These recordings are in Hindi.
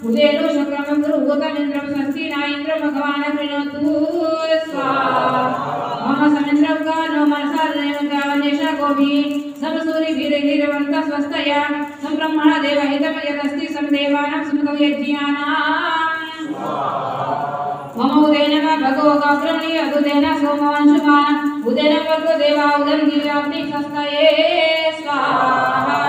उदेनो शुक्रम गुरुभूतमिन्द्रं स्वस्ति न इन्द्रो भगवान् कृणोतु स्वाहा मम समिन्द्रं गानो मनसारेण गावनेशा गोभी समसूरिभिर्हिरवन्त स्वस्तया संब्रह्मण देवहितं यदस्ति समदेवानां सुमतो यज्ञानां मम उदेन भगो गाग्रमणि अदुदेन सोमवंशुमान उदेन भगो देवा उदं दिव्याग्नि स्वस्तये स्वाहा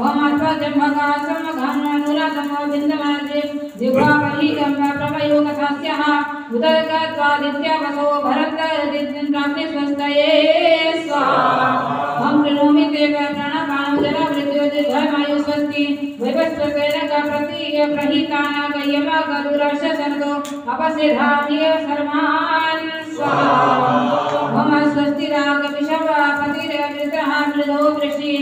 ओम अत्वजं भगा समघानुरातमो बिन्दमार्गे दिव्यावलीकं प्रभयोगसास्यः उदरगत्वादित्य वसो भरतदिन्द्राग्नि स्वस्तये स्वाहा ओम कृणोमि ते प्राणपाणुजला मृत्युर्धर्मायु स्वस्ति वैवस्वतेन प्रति प्रहितान गयम गरुरश सर्दो अपसिधामि सर्वान् स्वाहा ओम स्वस्ति राग विषव पतिर्विद्रः मृदो वृषि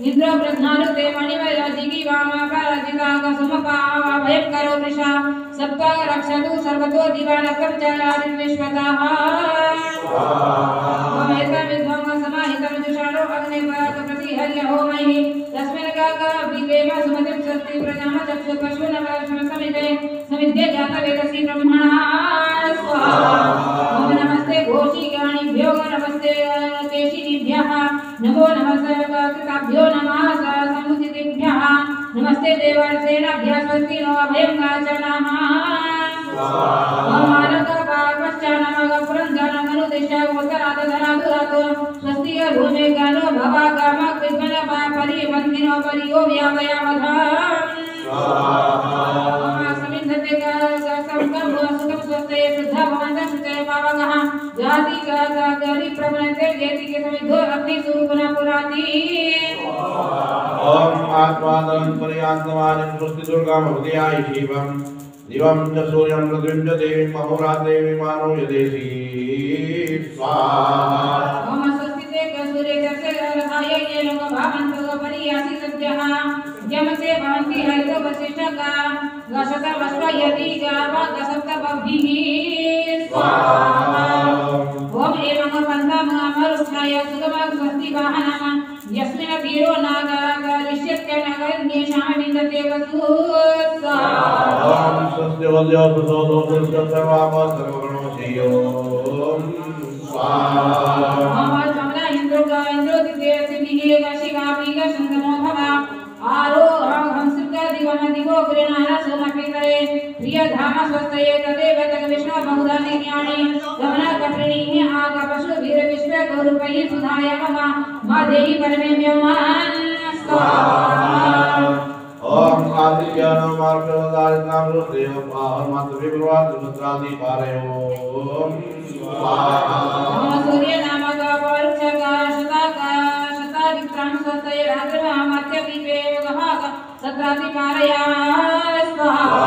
इंद्रो प्रधानुते मणिमय दिगि वाम पराजिताग समपाव भयं करो वृषा सप्त रक्षतु सर्वतो दिवानकं चलारिं विश्वतः ओम एतमिद्वं समाहितं जुषाणो अग्निपराग प्रतिहर्य होमैः तस्मिन् गाग विदेव सुमतिं स्वस्ति प्रजाम चक्षु पशूनवश्म समिते समिध्ये जातवेदसि ब्रह्मणः स्वाहा ओम नमस्ते घोषिगाणिभ्यो नमस्ते केशिनीभ्यः नमो नमस्ते कृताभ्यो नमः समुचितेभ्यः नमस्ते देवर्षेणाभ्यः स्वस्ति नो अभयं गाचनः ओम आनन्दपापश्चानमग पुरन्दनमनुदिशा उत्तराधराधुरातो स्वस्ति भूमे गानो भवा गाम कृष्ण परिवन्दिनो परियो व्यावयावधाम समिन्धते गसंगम सुखं स्वस्ते शुद्धा भवन्तः शुचय पावकः जाति गरि प्रवणते जेति के समिद्धो अग्नि सुपुना पुराति ओम आत्मानं पर्यान्तमानं स्वस्ति दुर्गा भवत्याय शिवं दिवं च सूर्यं पृथिवीं च देवीं महोरात्रे विमानो यदेसी स्वाहा ओम स्वस्ति ते सूर्य चक्षे रथाय ये लोक भावन्तो परियासि सद्यः यमसे भवन्ति हरितो वसिष्ठका गशत वस्व यदि गावा गसप्त बभिः स्वाहा ओम एवं पंथम अमरुष्ठाय सुगमं स्वस्ति वाहनम यस्मिन् वीरो नागरिष्यत्य नगरन्येषां विन्दते वसु स्वाहा ओम स्वस्ति वद्यो सुसोदो सर्वाम सर्वगणोषियो स्वाहा ओम चमना इंद्रो दिव्ये सिद्धिः वशिगामिग शंतनो भव आरो हंसिका दिवम दिवो गृणाना सोमपितरे प्रिय धाम स्वस्तये तदेव तग विष्णु बहुधानि ज्ञानि गमना कपृणीः आग पशु वीर विश्व गौरुपैः सुधाय मम मादेहि परमे व्योमान स्वाहा ओम आदित्यानां मार्गदारिणां रुद्रेव पावनमत विभ्रवाद रुद्रादि पारयो स्वाहा ओम सूर्य नामक परुक्षका शताका शतादित्रां स्वस्तये रात्रिमामत्य विवेव गहाग सत्रादि पारया स्वाहा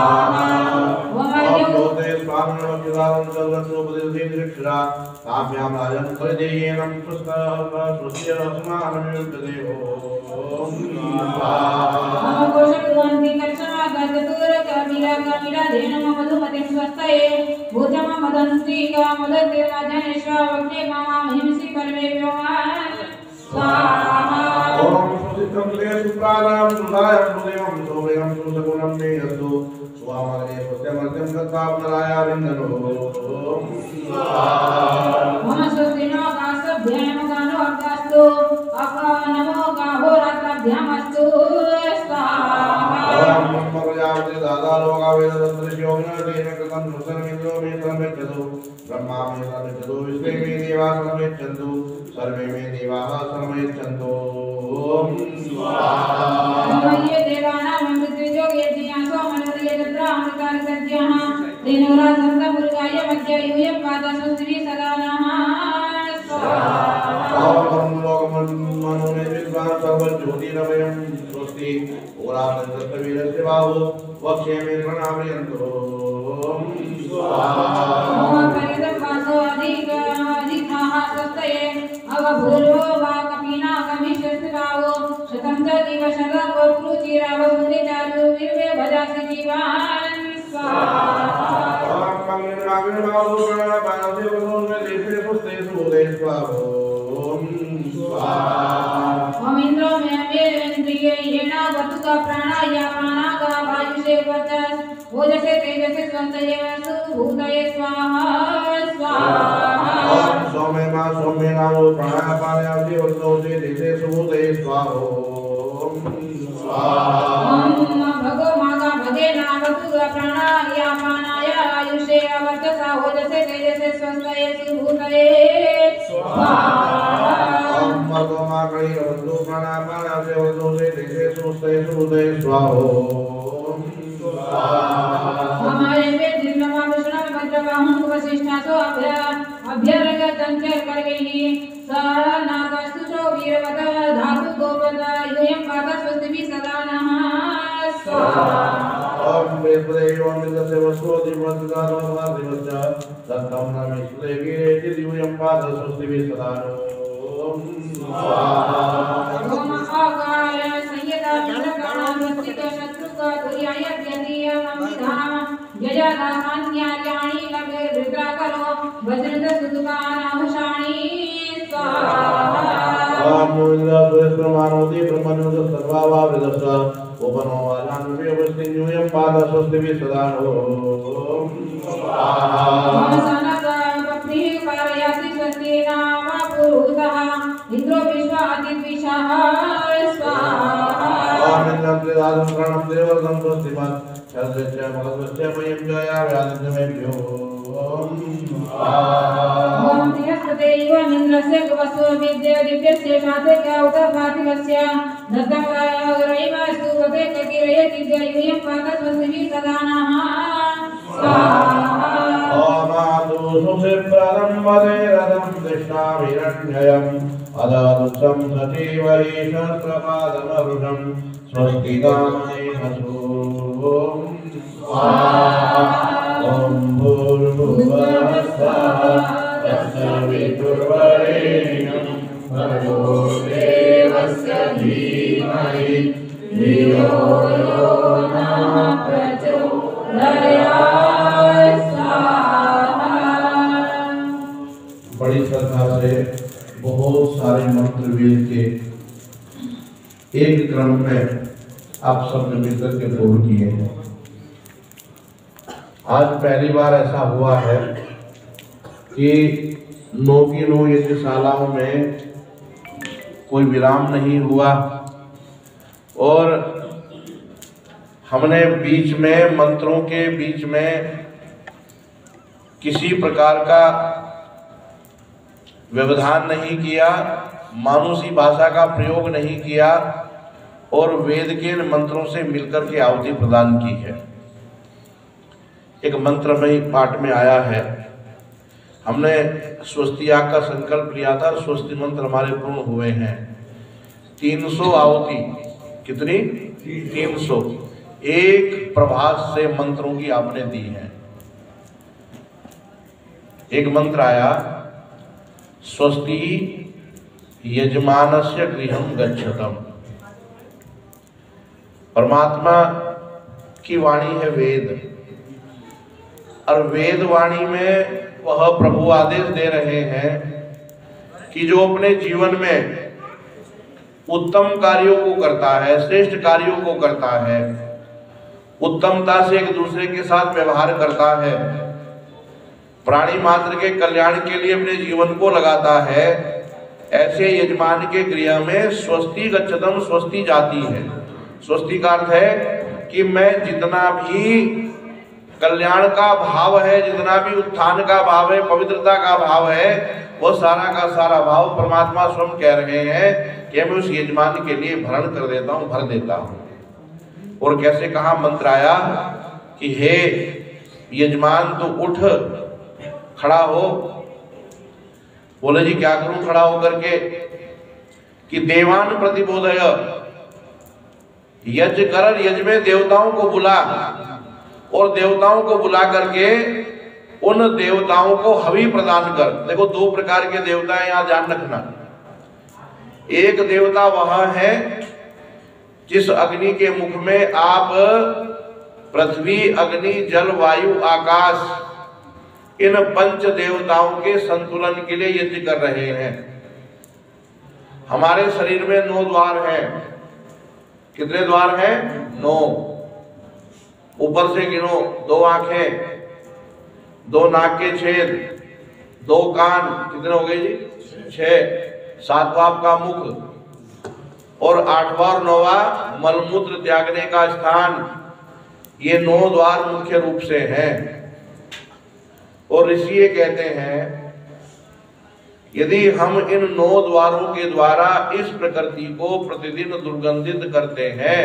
ओम भूते स्वामिनो विदारं सर्वस्वोपदेशेन्द्रिक्षरा ताभ्यां राजन् परिदेयेनं स्वस्य अस्मानमिवदेवो ओम कोशकुवन्ति कर्षणा गजतुरकमिला धेनुम मधुमतिं स्वस्तये भूतम मदन्त्रिका मदतिर्मजनेश्वा वग्ने मां हिंसि परमे व्योमान स्वाहा ओम सुचित्रं ते सुप्राणां सुधायं सुदेवं सोमेनं सुसगुणं मे यस्तु स्वामने सत्यमर्त्यं गत्वापराया विन्दनो ओम स्वस्तिनो गासभ्यामगानो अगास्तु नमो गाहोरात्राभ्यामस्तु स्वाहा ओम ब्रह्मप्रजापति दादा लोकावेदतन्त्रयोगिनेन कृतं प्रसन्नेन्द्रो मे सर्वेच्छतु ब्रह्मा मे सर्वेच्छतु विश्वे मे देवाः सर्वेच्छन्तु सर्वे मे देवाः सर्वेच्छन्तु ओम स्वाहा ओम ये देवानां मृत्युजो यज्ञासो मनोर्यजत्रामृतार्गज्ञः तेनोरा सप्तमुर्गाय मध्य यूयं पादसुस्त्री सदा नः स्वाहा ओम लोकमनोने विद्वान् सर्वज्योतिरमयं स्वस्ति पुरातनसप्तवीरस्य बाहु वक्षे मे प्रणामयन्तु ओम स्वाहा ओम परिदं वासो अधिकाः स्वस्तये अवभूर्वो वा कपीना गमिष्यस्तिवावो शतं च दिवशतं वक्रुचिरावसुनिचारु विर्वे भजासि जीवान् स्वाहा ओम मंगलनागिन बाहु प्रणव बाणसे वसुन देशे पुस्ते सुदे स्वाहा ओम स्वाहा। ओम इंद्रो में इंद्रिय येना वतुका प्राणायामाना का वायुषे वर्चस ओजसे तेजसे स्वंतये सुभूतये स्वाहा स्वाहा। ओम सौम्य मा सौम्य नामो प्राणापानयामि वर्तोसे तेजे सुभूतये स्वाहा ओम स्वाहा। ओम भगो मागा भगे नावतुका प्राणायामानाय आयुषे वर्चसा ओजसे तेजसे स्वंतये सुभूतये स्वाहा। ओम भगो मा करी रवन्तु प्राणापानयामि वर्तोसे तेजे सुभूतये स्वाहा ओम स्वाहा। हमारे में दिलमा विष्णु मध्यवाहु वशिष्ठासो अभ्यर्ग तंचर करवेहि सारा नागस्तुषो वीरवत धातु गोपद यूयं पाद स्वस्ति सदा नः स्वाहा। ओम वेददेव मिन्दसे वसुदि मद्दानो वादिवच्च तत्तं नमिस्ते वीरेति यूयं पाद स्वस्ति सदा ओम स्वाहा। ओम आगाय संयता चक्रकाणा वस्तितो शत्रुका तुर्याय व्यतीयममिधा यजदासान्याल्याणि लभे रुद्राकरो वज्रद सुदुकानाहुषाणि स्वाहा। ओम इंद्रस्वमानोति ब्रह्मणोद सर्वावा विदस्स उपनो वाजान्वे वस्तिन्यूयं पाद स्वस्ति सदा ओम स्वाहा। ओम सनका पत्नी कारयाति स्वस्ति नाम पुरुषः इंद्रो विश्वादिद्विषः स्वाहा। ओम इंद्रस्वदानं प्रणं देवतं स्वस्तिमत् सर्वस्य मगधस्य मयं जया व्यादित्यमेभ्यो ओम स्वाहा। ओम बृहस्पते इन्द्रस्य वसु विद्या दिव्यस्य शातस्य उतभातिवस्य दत्तं रैवस्तु वदे ककिरयति यूयं पाद स्वस्ति सदा नः स्वाहा। ओम आदुषुप्रादं वदेरदं दृष्टाभिरण्ययम् अदादुषं सचीवरी सहस्रपादमरुषं स्वस्ति कामनेषु ओम स्वाहा। ओम भूर्भुवः स्वः तत्सवितुर्वरेण्यं भर्गो देवस्य धीमहि धियो यो नः प्रचोदयात् स्वाहा। बड़ी श्रद्धा से बहुत सारे मंत्र वेद के एक क्रम में आप सबने मिलकर के बोल किए हैं। आज पहली बार ऐसा हुआ है कि 9 की 9 यज्ञशालाओं में कोई विराम नहीं हुआ और हमने बीच में मंत्रों के बीच में किसी प्रकार का व्यवधान नहीं किया, मानुषी भाषा का प्रयोग नहीं किया और वेद के मंत्रों से मिलकर के आहुति प्रदान की है। एक मंत्रमय पाठ में आया है, हमने स्वस्ति याग का संकल्प लिया था, स्वस्ति मंत्र हमारे पूर्ण हुए हैं। 300 आहुति, कितनी? 300 एक प्रभास से मंत्रों की आपने दी है। एक मंत्र आया, स्वस्ति यजमानस्य गृहं गच्छतम। परमात्मा की वाणी है वेद, और वेद वाणी में वह प्रभु आदेश दे रहे हैं कि जो अपने जीवन में उत्तम कार्यों को करता है, श्रेष्ठ कार्यों को करता है, उत्तमता से एक दूसरे के साथ व्यवहार करता है, प्राणी मात्र के कल्याण के लिए अपने जीवन को लगाता है, ऐसे यजमान के गृह में स्वस्ति गच्छतम, स्वस्ति जाती है। स्वस्ति का अर्थ है कि मैं जितना भी कल्याण का भाव है, जितना भी उत्थान का भाव है, पवित्रता का भाव है, वो सारा का सारा भाव परमात्मा स्वयं कह रहे हैं कि मैं उस यजमान के लिए भरण कर देता हूँ, भर देता हूँ। और कैसे कहा मंत्र आया कि हे यजमान तू उठ, खड़ा हो। बोले जी क्या करूं खड़ा होकर के? कि देवान प्रतिबोधय, यज्ञ कर, यज्ञ में देवताओं को बुला, और देवताओं को बुला करके उन देवताओं को हवि प्रदान कर। देखो 2 प्रकार के देवता हैं, यहाँ ध्यान रखना। एक देवता वह है जिस अग्नि के मुख में आप पृथ्वी, अग्नि, जल, वायु, आकाश इन पंच देवताओं के संतुलन के लिए यज्ञ कर रहे हैं। हमारे शरीर में 9 द्वार हैं। कितने द्वार हैं? 9। ऊपर से गिनो, 2 आंखें, 2 नाक के छेद, 2 कान, कितने हो गए जी? 6। 7वां आपका मुख और 8वां और 9वां मलमूत्र त्यागने का स्थान। ये 9 द्वार मुख्य रूप से हैं। और ऋषि ये कहते हैं यदि हम इन 9 द्वारों के द्वारा इस प्रकृति को प्रतिदिन दुर्गंधित करते हैं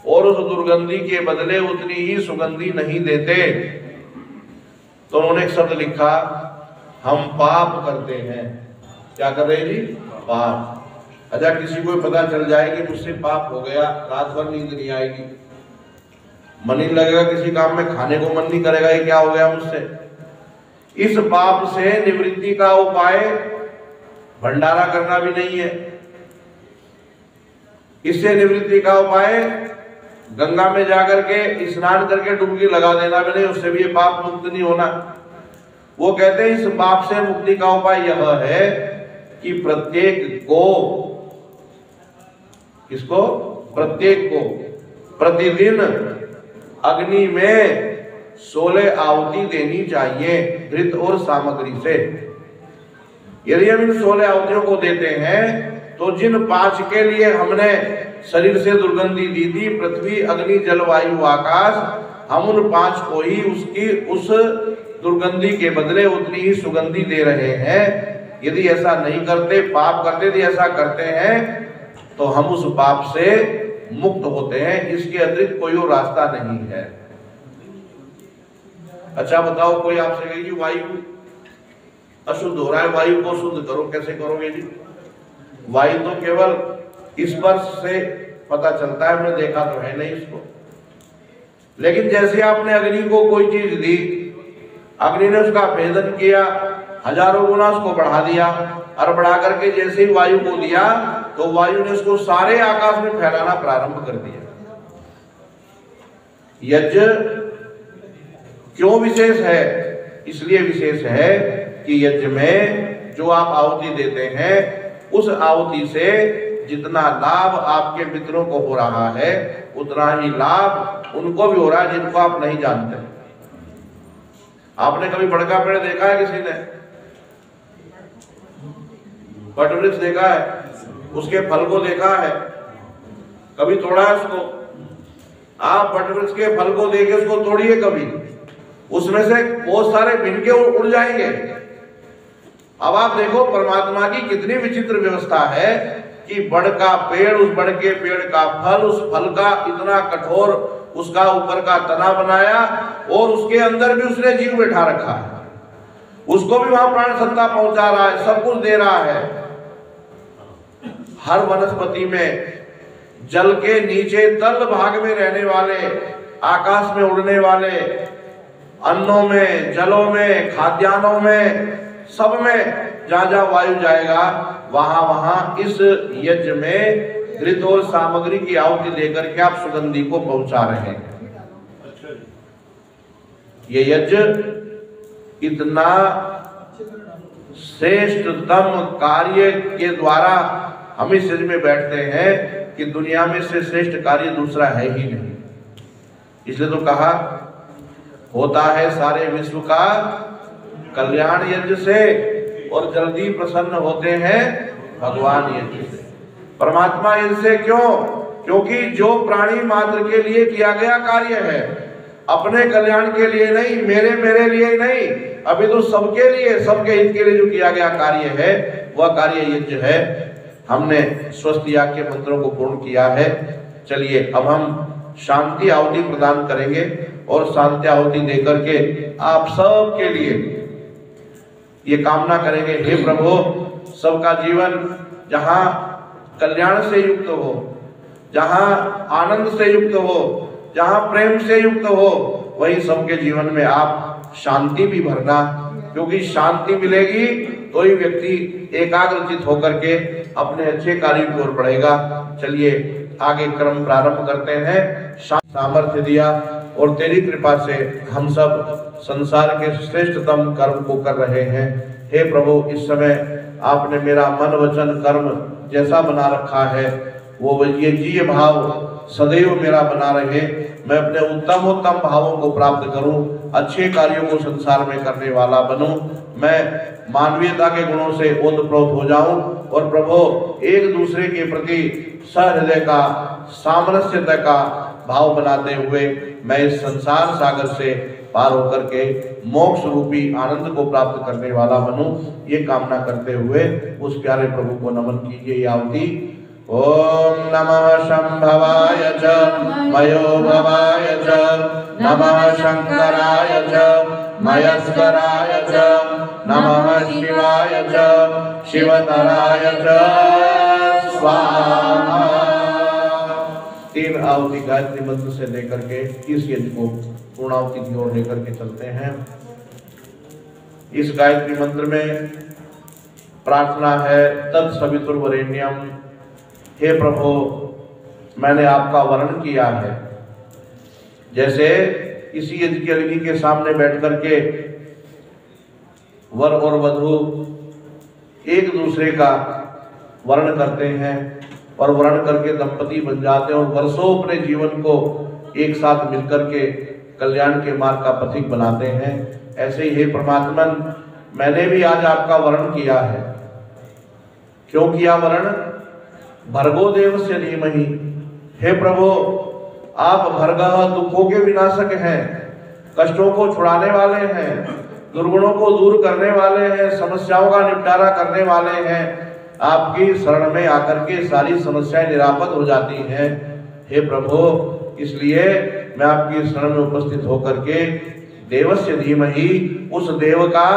और उस दुर्गंधि के बदले उतनी ही सुगंधि नहीं देते, तो उन्होंने एक शब्द लिखा, हम पाप करते हैं। क्या कर रहे हैं जी? पाप। अच्छा, किसी को पता चल जाए कि मुझसे पाप हो गया, रात भर नींद नहीं आएगी, मन नहीं लगेगा किसी काम में, खाने को मन नहीं करेगा, ये क्या हो गया मुझसे। इस पाप से निवृत्ति का उपाय भंडारा करना भी नहीं है। इससे निवृत्ति का उपाय गंगा में जाकर के स्नान करके डुबकी लगा देना भी नहीं, उससे भी ये पाप मुक्त नहीं होना। वो कहते हैं इस पाप से मुक्ति का उपाय यह है कि प्रत्येक को, किसको? प्रत्येक को प्रतिदिन अग्नि में 16 आहुति देनी चाहिए घृत और सामग्री से। यदि हम इन 16 आहुतियों को देते हैं तो जिन 5 के लिए हमने शरीर से दुर्गंधि दी थी, पृथ्वी, अग्नि, जल, वायु, आकाश, हम उन 5 को ही उस दुर्गंधि के बदले उतनी ही सुगंधि दे रहे हैं। यदि ऐसा नहीं करते, पाप करते, यदि ऐसा करते हैं तो हम उस पाप से मुक्त होते हैं। इसके अतिरिक्त कोई और रास्ता नहीं है। अच्छा बताओ, कोई आपसे कहे कि वायु अशुद्ध हो रहा है, वायु को शुद्ध करो, कैसे करोगे जी? वायु तो केवल स्पर्श से पता चलता है, हमने देखा तो है नहीं इसको। लेकिन जैसे आपने अग्नि को कोई चीज दी, अग्नि ने उसका भेदन किया, हजारों गुना उसको बढ़ा दिया, और बढ़ा करके जैसे ही वायु को दिया तो वायु ने उसको सारे आकाश में फैलाना प्रारंभ कर दिया। यज्ञ क्यों विशेष है? इसलिए विशेष है कि यज्ञ में जो आप आहुति देते हैं, उस आहुति से जितना लाभ आपके मित्रों को हो रहा है, उतना ही लाभ उनको भी हो रहा है जिनको आप नहीं जानते। आपने कभी बड़का पेड़ देखा है? किसी ने वटवृक्ष देखा है? उसके फल को देखा है? कभी तोड़ा है उसको? आप वटवृक्ष के फल को देखे उसको तोड़िए कभी, उसमें से बहुत सारे भिनके उड़ जाएंगे। अब आप देखो परमात्मा की कितनी विचित्र व्यवस्था है कि बड़ का पेड़, उस बड़ के पेड़ का फल, उस फल का इतना कठोर उसका ऊपर का तना बनाया और उसके अंदर भी उसने जीव बैठा रखा है, उसको भी वहां प्राण सत्ता पहुंचा रहा है, सब कुछ दे रहा है। हर वनस्पति में जल के नीचे तल भाग में रहने वाले, आकाश में उड़ने वाले, अन्नों में, जलों में, खाद्यान्नों में, सब में जहां जहां वायु जाएगा वहां वहां इस यज्ञ में घृत और सामग्री की आहुति देकर के आप सुगंधि को पहुंचा रहे हैं। ये यज्ञ इतना श्रेष्ठतम कार्य के द्वारा हम इस यज्ञ में बैठते हैं कि दुनिया में से श्रेष्ठ कार्य दूसरा है ही नहीं। इसलिए तो कहा होता है सारे विश्व का कल्याण यज्ञ से और जल्दी प्रसन्न होते हैं भगवान यज्ञ से। परमात्मा यज्ञ से क्यों? क्योंकि जो प्राणी मात्र के लिए किया गया कार्य है, अपने कल्याण के लिए नहीं, मेरे लिए नहीं, अभी तो सबके लिए, सबके हित के लिए जो किया गया कार्य है वह कार्य यज्ञ है। हमने स्वस्थ याग के मंत्रों को पूर्ण किया है। चलिए अब हम शांति आहुति प्रदान करेंगे और शांति आहुति देकर के आप सबके लिए ये कामना करेंगे, हे प्रभु सबका जीवन जहां कल्याण से युक्त हो, जहां आनंद से युक्त हो, जहां प्रेम से युक्त हो, वही सबके जीवन में आप शांति भी भरना, क्योंकि शांति मिलेगी तो ही व्यक्ति एकाग्रचित होकर के अपने अच्छे कार्य की ओर बढ़ेगा। चलिए आगे क्रम प्रारंभ करते हैं। सामर्थ्य दिया और तेरी कृपा से हम सब संसार के श्रेष्ठतम कर्म को कर रहे हैं। हे प्रभु, इस समय आपने मेरा मन वचन कर्म जैसा बना रखा है वो ये जीय भाव सदैव मेरा बना रहे। मैं अपने उत्तम भावों को प्राप्त करूं, अच्छे कार्यों को संसार में करने वाला बनूं, मैं मानवीयता के गुणों से ओतप्रोत हो जाऊं और प्रभु एक दूसरे के प्रति सहृदय का सामरस्यता का भाव बनाते हुए मैं इस संसार सागर से पार होकर के मोक्ष रूपी आनंद को प्राप्त करने वाला बनूं, ये कामना करते हुए उस प्यारे प्रभु को नमन कीजिए। यावती ओम नमः शंभवाय च मयो भवाय च नमः शंकराय च मयस्कराय च नमः शिवाय च शिवतराय च स्वाहा। 3 आहुति गायत्री मंत्र से लेकर के इस यज्ञ को पूर्णाहुति की ओर लेकर के चलते हैं। इस गायत्री मंत्र में प्रार्थना है तत्सवितुर्वरेण्यम। हे प्रभु, मैंने आपका वर्णन किया है, जैसे इसी यज्ञ की अग्नि के सामने बैठ करके वर और वधू एक दूसरे का वर्णन करते हैं और वर्णन करके दंपति बन जाते हैं और वर्षों अपने जीवन को एक साथ मिलकर के कल्याण के मार्ग का पथिक बनाते हैं। ऐसे ही हे परमात्मन, मैंने भी आज आपका वर्णन किया है। क्यों किया वर्णन? भर्गो देवस्य धीमहि। हे प्रभु, आप भर्गः दुखों के विनाशक हैं, कष्टों को छुड़ाने वाले हैं, दुर्गुणों को दूर करने वाले हैं, समस्याओं का निपटारा करने वाले हैं। आपकी शरण में आकर के सारी समस्याएं निरापद हो जाती हैं। हे प्रभु, इसलिए मैं आपकी शरण में उपस्थित होकर के देवस्य धीमहि, उस देव का,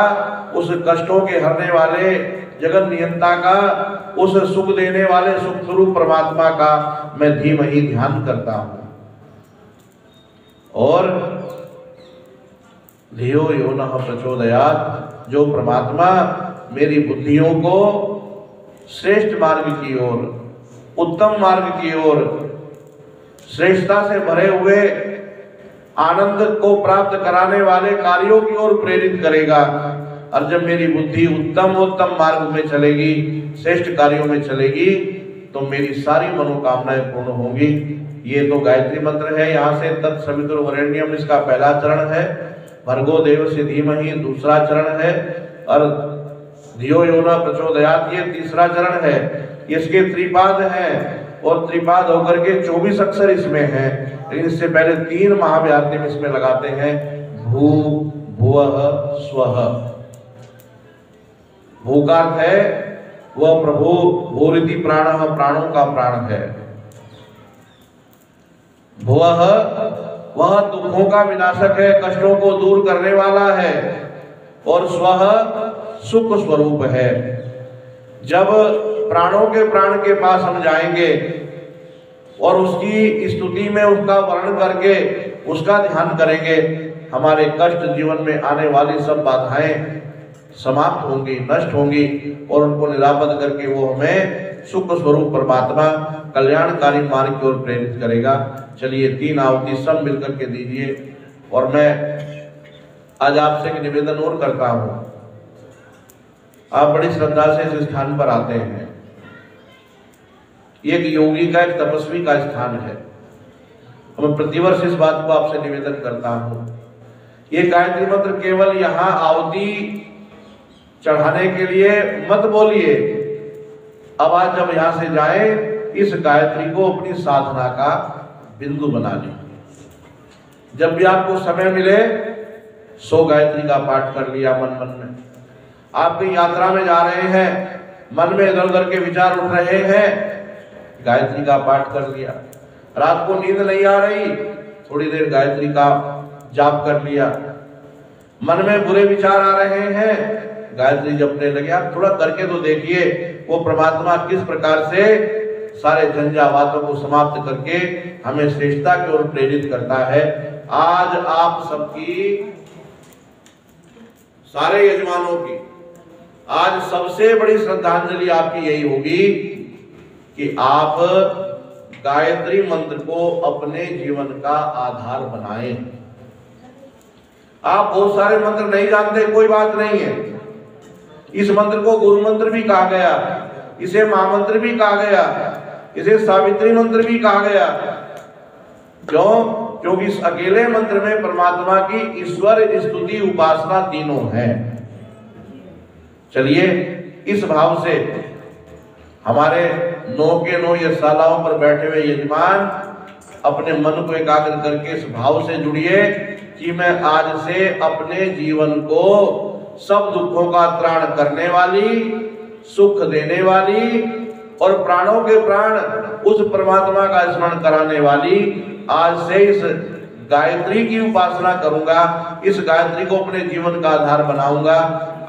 उस कष्टों के हरने वाले जगत नियंता का, उस सुख देने वाले सुख स्वरूप परमात्मा का मैं धीमहि ध्यान करता हूं। और धियो यो नः प्रचोदयात्, जो परमात्मा मेरी बुद्धियों को श्रेष्ठ मार्ग की ओर, उत्तम मार्ग की ओर, श्रेष्ठता से भरे हुए आनंद को प्राप्त कराने वाले कार्यों की ओर प्रेरित करेगा। और जब मेरी बुद्धि उत्तम मार्ग में चलेगी, श्रेष्ठ कार्यों में चलेगी, तो मेरी सारी मनोकामनाएं पूर्ण होंगी। ये तो गायत्री मंत्र है। यहाँ से तत्सवितुर्वरेण्यम इसका पहला चरण है, भर्गो देवस्य धीमहि दूसरा चरण है, और धियो यो नः प्रचोदयात् ये तीसरा चरण है। इसके त्रिपाद हैं और त्रिपाद होकर के 24 अक्षर इसमें हैं, लेकिन इससे पहले 3 महाव्याहृति में इसमें लगाते हैं भू भुवः स्वः। भू का अर्थ है वह प्रभु, भूरिति प्राणः प्राणों का प्राण है। भुवः वह दुखों का विनाशक है, कष्टों को दूर करने वाला है, और स्वः सुख स्वरूप है। जब प्राणों के प्राण के पास हम जाएंगे और उसकी स्तुति में उसका वर्णन करके उसका ध्यान करेंगे, हमारे कष्ट जीवन में आने वाली सब बाधाएं समाप्त होंगी, नष्ट होंगी, और उनको निरापद करके वो हमें सुख स्वरूप परमात्मा कल्याणकारी मार्ग की ओर प्रेरित करेगा। चलिए 3 आहुति सब मिलकर के दीजिए। और मैं आज आपसे एक निवेदन और करता हूं, आप बड़ी श्रद्धा से इस स्थान पर आते हैं। एक योगी का, एक तपस्वी का स्थान है। मैं प्रतिवर्ष इस बात को आपसे निवेदन करता हूं, ये गायत्री मंत्र केवल यहाँ आहुति चढ़ाने के लिए मत बोलिए। अब आज जब यहाँ से जाए, इस गायत्री को अपनी साधना का बिंदु बना लीजिए। जब भी आपको समय मिले 100 गायत्री का पाठ कर लिया मन मन में। आप कहीं यात्रा में जा रहे हैं, मन में इधर उधर के विचार उठ रहे हैं, गायत्री का पाठ कर लिया। रात को नींद नहीं आ रही, थोड़ी देर गायत्री का जाप कर लिया। मन में बुरे विचार आ रहे हैं, गायत्री जपने लगे। आप थोड़ा करके तो देखिए, वो परमात्मा किस प्रकार से सारे झंझावातों को समाप्त करके हमें श्रेष्ठता की ओर प्रेरित करता है। आज आप सबकी, सारे यजमानों की आज सबसे बड़ी श्रद्धांजलि आपकी यही होगी कि आप गायत्री मंत्र को अपने जीवन का आधार बनाएं। आप बहुत सारे मंत्र नहीं जानते, कोई बात नहीं है। इस मंत्र को गुरु मंत्र भी कहा गया, इसे महामंत्र भी कहा गया, इसे सावित्री मंत्र भी कहा गया। क्यों? क्योंकि इस अकेले मंत्र में परमात्मा की ईश्वर स्तुति उपासना तीनों है। चलिए इस भाव से हमारे 9 के 9 यज्ञशालाओं पर बैठे हुए यजमान अपने मन को एकाग्र करके इस भाव से जुड़िए कि मैं आज से अपने जीवन को सब दुखों का त्राण करने वाली, सुख देने वाली और प्राणों के प्राण उस परमात्मा का स्मरण कराने वाली आज से इस गायत्री की उपासना करूंगा, इस गायत्री को अपने जीवन का आधार बनाऊंगा।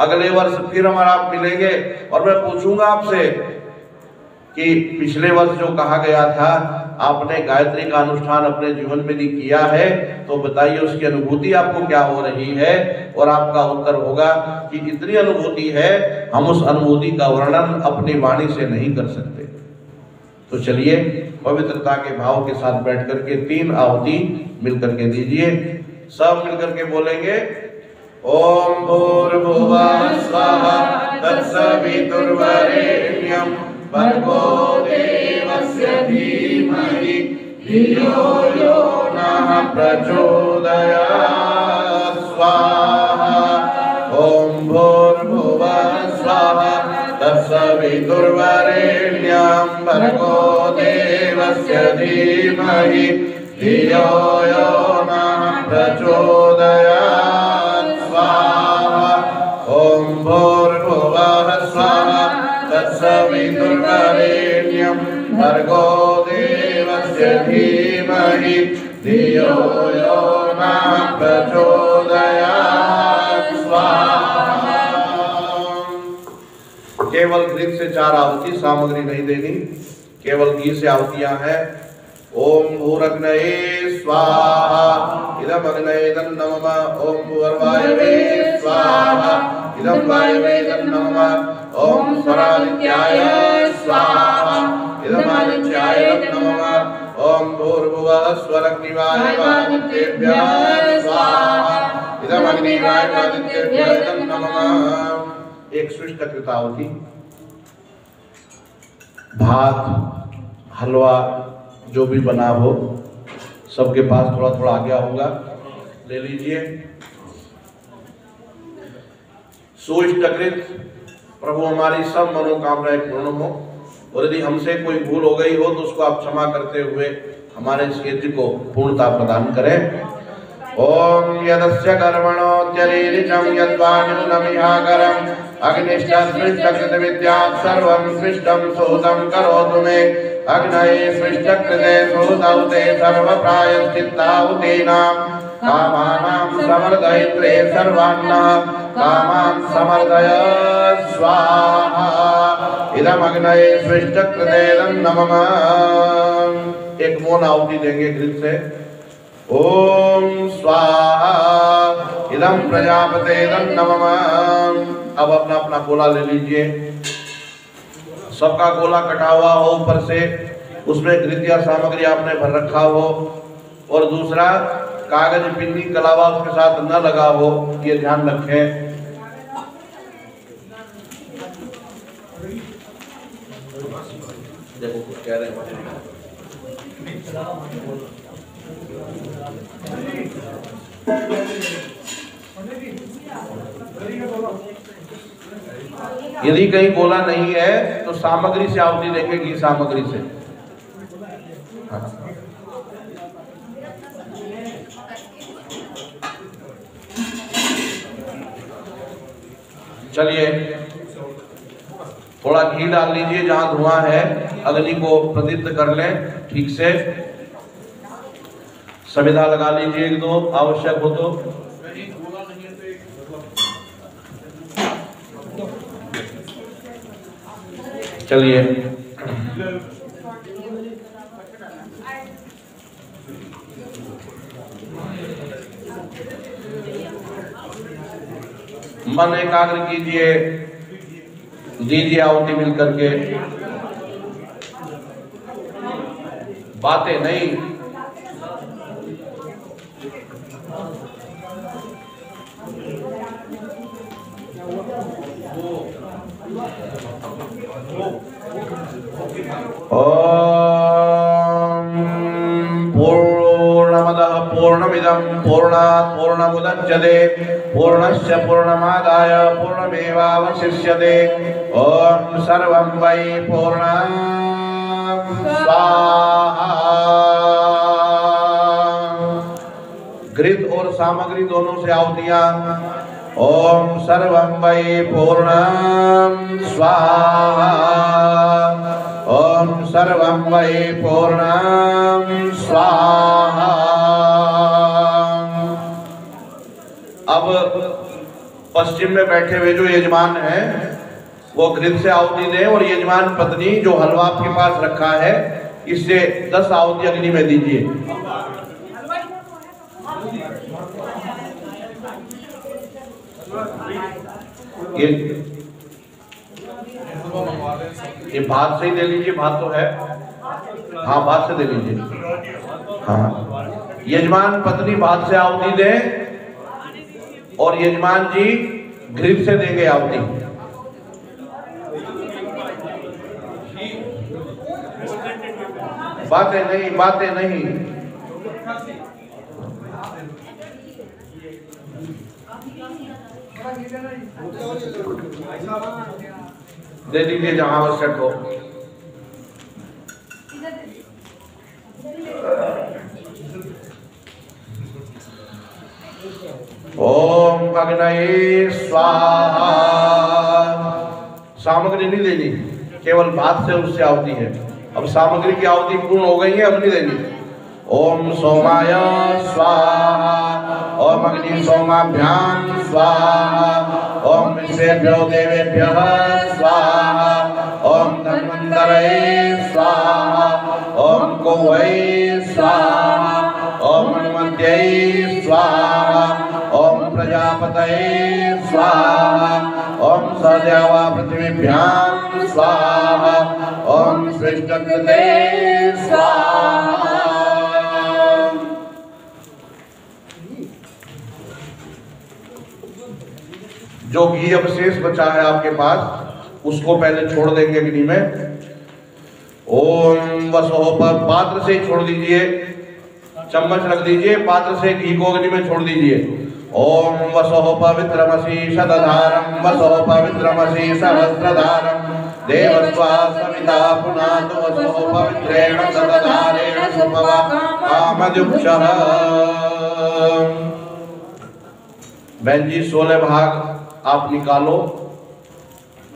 अगले वर्ष फिर हमारा मिलेंगे और मैं पूछूंगा आपसे कि पिछले वर्ष जो कहा गया था आपने गायत्री का अनुष्ठान अपने जीवन में भी किया है, तो बताइए उसकी अनुभूति आपको क्या हो रही है। और आपका उत्तर होगा कि इतनी अनुभूति है, हम उस अनुभूति का वर्णन अपनी वाणी से नहीं कर सकते। तो चलिए पवित्रता के भाव के साथ बैठ करके 3 आहुति मिलकर के दीजिए। सब मिलकर के बोलेंगे ओम भूर्भुवः स्वः तत्सवितुर्वरेण्यं भर्गो देवस्य धीमहि धियो यो नः प्रचोदयात् स्वाहा। ओम भूर्भुवः स्वः तत्सवितुर्वरेण्यं भर्गो देवस्य धीमहि धियो यो नः प्रचोदयात् स्वाहा। ओम भूर्भुवः स्वः तत्सवितुर्वरेण्यं भर्गो देवस्य धीमहि धियो यो नः प्रचोदयात् स्वाहा। केवल घृत से 4 आहुति, सामग्री नहीं देनी, केवल घी से आहुतियां हैं। ओम भूरग्नये स्वाहा इदम अग्नये नमः। ओम भूर्वायवे स्वाहा इदम वायवे नमः। ओम स्वरादित्याय स्वाहा इदम आदित्याय नमः। ओम भूर्भुवः स्वरग्निवाय वादित्येभ्यः स्वाहा इदम अग्निवाय वादित्येभ्यः नमः। एक सृष्ट कृताहुति। भात, हलवा जो भी बना हो, सबके पास थोड़ा थोड़ा आ गया होगा, ले लीजिए। सुइष्टकृत प्रभु हमारी सब मनोकामनाएं पूर्ण हो, और यदि हमसे कोई भूल हो गई हो तो उसको आप क्षमा करते हुए हमारे इस यज्ञ को पूर्णता प्रदान करें। ओम यदस्य कर्मणोत्यरीरिचं यद्वानिर्नमिहाकरम् अग्निष्टसृष्टकृत विद्यात् सर्वं सृष्टं सूतं करोतु मे। अग्नये सृष्टकृते सूतौ ते सर्वप्रायश्चित्ताहुतीनां कामानां समर्दयित्रे सर्वान्नः कामान् समर्दय स्वाहा। इदमग्नये सृष्टकृते नमः। एक मौन आहुति देंगे घृत से। ओम स्वाहा इदं प्रजापते नमः। अब अपना अपना गोला ले लीजिए। सबका गोला कटा हुआ हो ऊपर से, उसमें घृत या सामग्री आपने भर रखा हो, और दूसरा कागज पिन्नी कलावा उसके साथ न लगा हो, ये ध्यान रखें। देखो कुछ कह रहे हैं। यदि कहीं गोला नहीं है तो सामग्री से आहुति देंगे, घी सामग्री से। चलिए थोड़ा घी डाल लीजिए, जहां धुआं है अग्नि को प्रदीप्त कर लें ठीक से। सविधा लगा लीजिए 1-2 आवश्यक हो तो। चलिए मन एकाग्र कीजिए, दीजिए आहुति मिल करके। बातें नहीं। ओम पूर्णमदः पूर्णमिदं पूर्णात् पूर्णमुदच्यते पूर्णस्य पूर्णमादाय पूर्णमेवावशिष्यते। ओम सर्वं वै पूर्णं स्वाहा। घृत और सामग्री दोनों से आहुतियां। ओम सर्वं वै पूर्णं स्वाहा। ओम सर्वं वै पूर्णं स्वाहा। अब पश्चिम में बैठे हुए जो यजमान हैं वो घृत से आहुति दें और यजमान पत्नी जो हलवा आपके पास रखा है इससे 10 आहुति अग्नि में दीजिए। ये भात से ही दे लीजिए, भात तो है। हाँ भात से दे लीजिए। हाँ यजमान पत्नी भात से आहुति दें और यजमान जी घृत से देंगे आहुति। बातें नहीं, बातें नहीं। दे दीजिए जहां आवश्यक हो। ओम अग्नये स्वाहा। सामग्री नहीं देनी, केवल भात से उससे आहुति है। अब सामग्री की आहुति पूर्ण हो गई है, अब नहीं देनी। ओम सोमाय स्वाहा। ओम अग्नि सोमाभ्याम स्वाहा। ओम विश्वेभ्यो देवेभ्यः स्वाहा। ओम धन्वन्तरये स्वाहा। ओम कौवे स्वाहा। ओम हनुमत्यै स्वाहा। ओम प्रजापतये स्वाहा। ओम सदेवा पृथ्वीभ्यां स्वाहा। ओम सृष्टकृते स्वाहा। जो घी अवशेष बचा है आपके पास उसको पहले छोड़ देंगे अग्नि में। ओम वसो पर पात्र से ही छोड़ दीजिए, चम्मच रख दीजिए, पात्र से घी को अग्नि में छोड़ दीजिए। ओम वसो पवित्रमसि शतधारं वसो पवित्रमसि सहस्रधारं देवस्वा सविता पुनातु वसो पवित्रेण शतधारेण सुपवा कामदुक्षः। बहन जी 16 भाग आप निकालो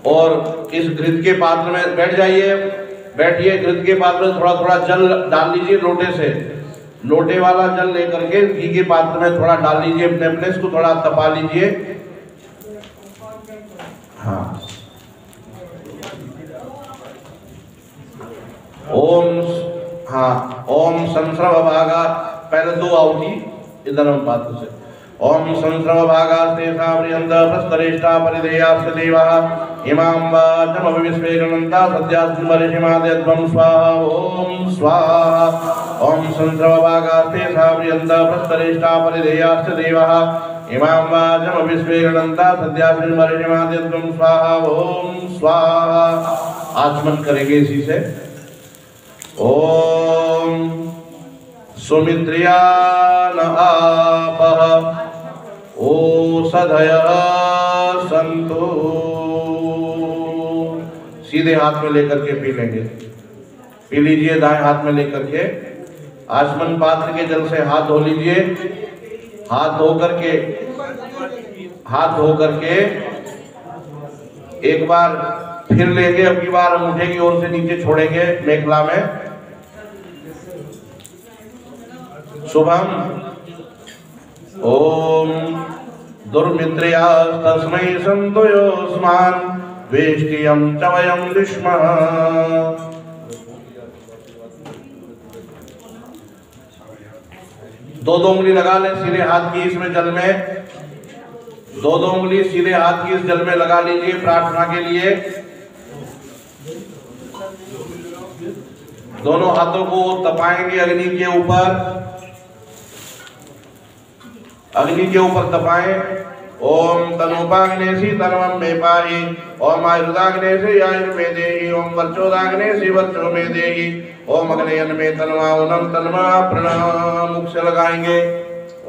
और इस घृत के पात्र में बैठ जाइए। बैठिए, घृत के पात्र में थोड़ा थोड़ा जल डाल लीजिए लोटे से। लोटे वाला जल लेकर के घी के पात्र में थोड़ा डाल लीजिए, अपने अपने इसको थोड़ा तपा लीजिए। हाँ ओम, हाँ ओम संस्रव भागा, पहले 2 आहुति इधर पात्र से। ओम संस्रव भागास्तेषां प्रियन्ता प्रस्तरेष्टा परिधेयास्य देवाः इमां वाचम् अभिविश्वेगणन्ता सद्यास्मरिषिमाद्यध्वं स्वाहा। ओम स्वाहा। ओम संस्रव भागास्तेषां प्रियन्ता प्रस्तरेष्टा परिधेयास्य देवाः इमां वाचम् अभिविश्वेगणन्ता सद्यास्मरिषिमाद्यध्वं स्वाहा। ओम स्वाहा। आचमन करेंगे इसी से। ओम सुमित्रिया न आपः ओषधयः सन्तु। सीधे हाथ में लेकर के पी लेंगे। पी लीजिए दाएं हाथ में लेकर के। आचमन पात्र के जल से हाथ धो लीजिए। हाथ धो करके एक बार फिर लेंगे। अब की बार अंगूठे की ओर से नीचे छोड़ेंगे मेखला में। शुभम। ओम दुर्मित्र्या तस्मै सन्तु योऽस्मान् वेष्टियं च वयं विष्मः। दो उंगली लगा लें सीधे हाथ की इसमें जल में। 2 उंगली सीधे हाथ की इस जल में लगा लीजिए प्रार्थना के लिए। दोनों हाथों को तपाएंगे अग्नि के ऊपर, अग्नि के ऊपर तपाएं। ओम तनुपाग्नेसी तनुम मे पाहि, ओम आयुर्दाग्नेसी आयुर्मे देहि, ओम वर्चोदाग्नेसी वर्चो मे देहि, ओम अग्नेयन मे तन्वाउनम तन्वा प्रणव। मुख से लगाएंगे।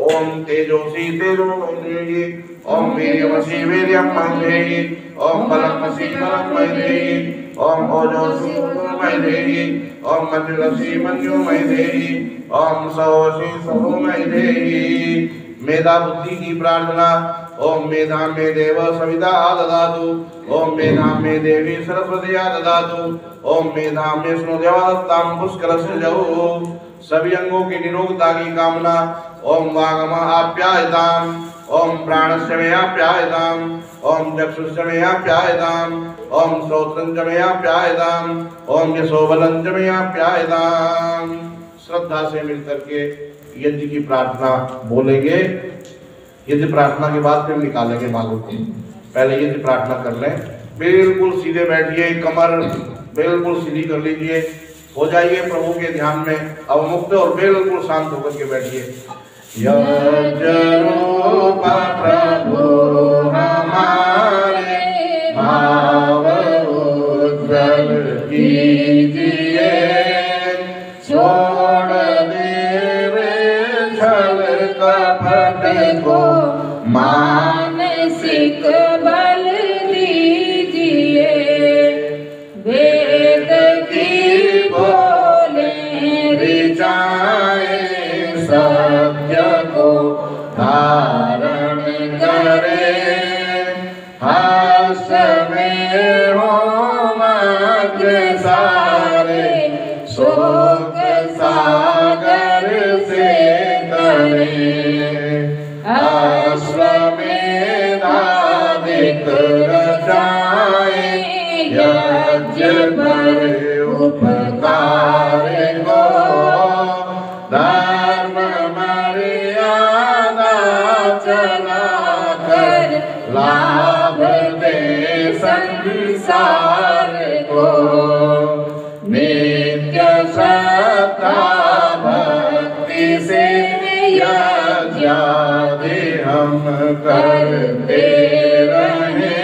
ओम तेजोसी तेजो मे देहि, ओम वीर्यमसि वीर्यम मे देहि, ओम बलमसि बलम मे देहि, ओम ओजोसी ओजो मे देहि, ओम मंजुलसी मंजो मे देहि, ओम सहोसी सहो मे देहि। मेधा बुद्धि की प्रार्थना। ओम मेधा मे देव सविता ददातु, ओम मेधा मे देवी सरस्वती ददातु, ओम मेधा मे स्नुदेवदत्तां पुष्करस्य जौ। सभी अंगों की निरोगता की कामना। ओम वागम आप्यायताम, ओम प्राणस्य मे आप्यायताम, ओम चक्षुश्च मे आप्यायताम, ओम श्रोत्रंच मे आप्यायताम, ओम यशोबलंच मे आप्यायताम। श्रद्धा से मिलकर के यज्ञ की प्रार्थना बोलेंगे। यज्ञ प्रार्थना के बाद फिर निकालेंगे बालों को। पहले यज्ञ प्रार्थना कर लें। बिल्कुल सीधे बैठिए, कमर बिल्कुल सीधी कर लीजिए, हो जाइए प्रभु के ध्यान में अवमुक्त और बिल्कुल शांत होकर के बैठिए। यज्ञ रूप प्रभु हमारे भाव उज्जवल कीजिए, छोड़ देवे छल कपट को मानसिक बल दीजिए, वेद की बोले ऋचाए सत्य को धारण करे, हास में हो मग्न सारे शोक सागर से तरे, अश्वमेधादिक रचाए यज्ञ पर उपकार को, धर्म मर्यादा चला कर लाभ दे संसार को, नित्य श्रद्धा भक्ति से यज्ञादि हम करते रहे,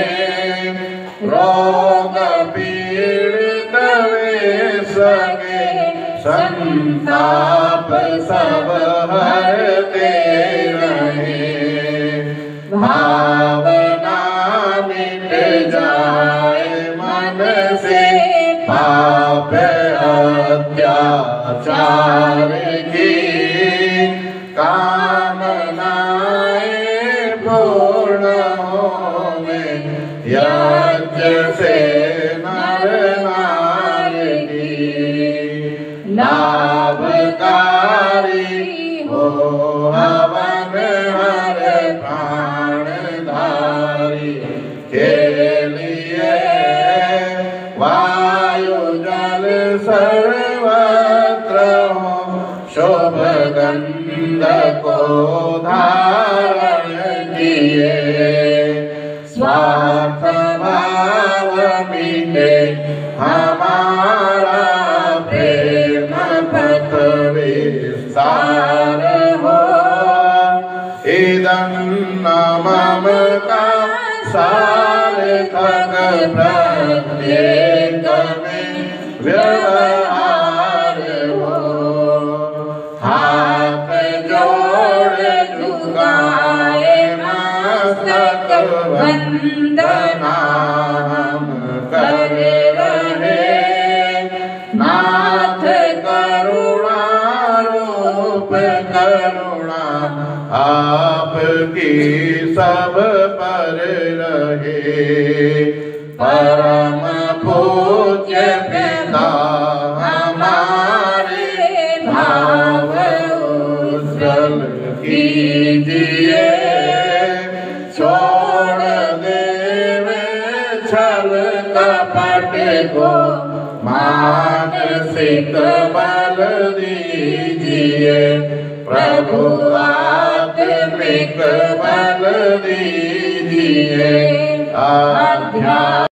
रोग पीड़ित वे सगे संताप सब हरते रहे, भावना मिट जाए मन से पाप अत्याचार की, कामनाएं पूर्ण होवे यज्ञ से नर नारी की, लाभकारी हो हवन हर प्राणधारी के लिए, वायु जल सर्वत्र हो शोभ गंध को धारण किए, स्वार्थ भाव मिटे हमारा प्रेम पथ विस्तार हो, इदं मम का सार्थक प्रत्येक में व्यवहार हो, हाथ जोड़ झुकाए मस्तक वंदना हम कर रहे, नाथ करुणा रूप करुणा आपकी सब पर रहे, परम पूज्य पिता हमारे भाव उज्जवल कीजिए, छोड़ देवे छल कपट को मानसिक बल दीजिए, प्रभु आत्मिक बल दीजिए, आध्यात्मिक